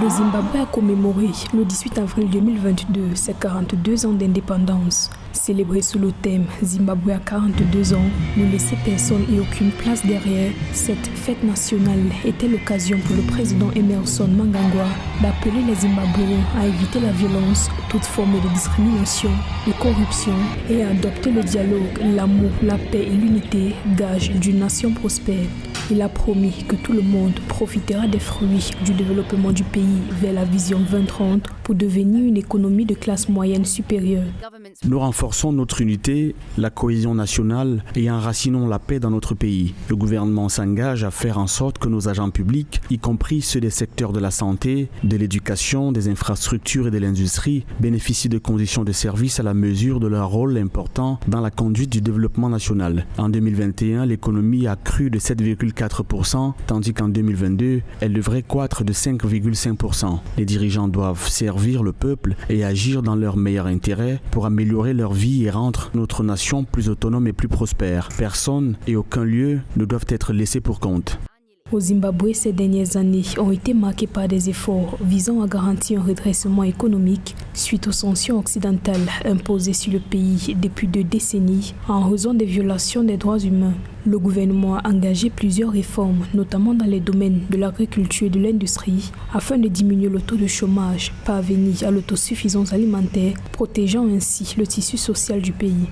Le Zimbabwe a commémoré le 18 avril 2022 ses 42 ans d'indépendance. Célébré sous le thème Zimbabwe à 42 ans, ne laisser personne et aucune place derrière, cette fête nationale était l'occasion pour le président Emmerson Mnangagwa d'appeler les Zimbabwéens à éviter la violence, toute forme de discrimination, de corruption et à adopter le dialogue, l'amour, la paix et l'unité, gage d'une nation prospère. Il a promis que tout le monde profitera des fruits du développement du pays vers la vision 2030 pour devenir une économie de classe moyenne supérieure. Nous renforçons notre unité, la cohésion nationale et enracinons la paix dans notre pays. Le gouvernement s'engage à faire en sorte que nos agents publics, y compris ceux des secteurs de la santé, de l'éducation, des infrastructures et de l'industrie, bénéficient de conditions de service à la mesure de leur rôle important dans la conduite du développement national. En 2021, l'économie a cru de 7,4%, tandis qu'en 2022, elle devrait croître de 5,5%. Les dirigeants doivent servir le peuple et agir dans leur meilleur intérêt pour améliorer leur vie et rendre notre nation plus autonome et plus prospère. Personne et aucun lieu ne doivent être laissés pour compte. Au Zimbabwe, ces dernières années ont été marquées par des efforts visant à garantir un redressement économique suite aux sanctions occidentales imposées sur le pays depuis 2 décennies en raison des violations des droits humains. Le gouvernement a engagé plusieurs réformes, notamment dans les domaines de l'agriculture et de l'industrie, afin de diminuer le taux de chômage, parvenir à l'autosuffisance alimentaire, protégeant ainsi le tissu social du pays.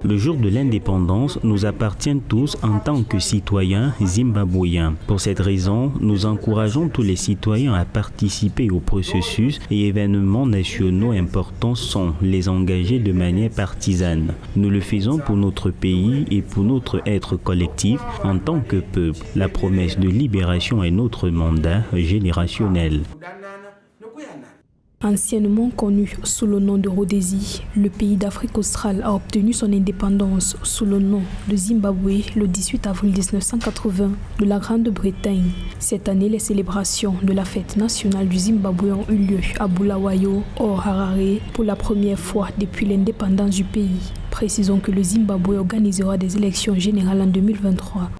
Le jour de l'indépendance nous appartient tous en tant que citoyens zimbabwéens. Pour cette raison, nous encourageons tous les citoyens à participer au processus et événements nationaux importants sans les engager de manière partisane. Nous le faisons pour notre pays et pour notre être collectif en tant que peuple. La promesse de libération est notre mandat générationnel. Anciennement connu sous le nom de Rhodésie, le pays d'Afrique australe a obtenu son indépendance sous le nom de Zimbabwe le 18 avril 1980 de la Grande-Bretagne. Cette année, les célébrations de la fête nationale du Zimbabwe ont eu lieu à Bulawayo, hors Harare, pour la première fois depuis l'indépendance du pays. Précisons que le Zimbabwe organisera des élections générales en 2023.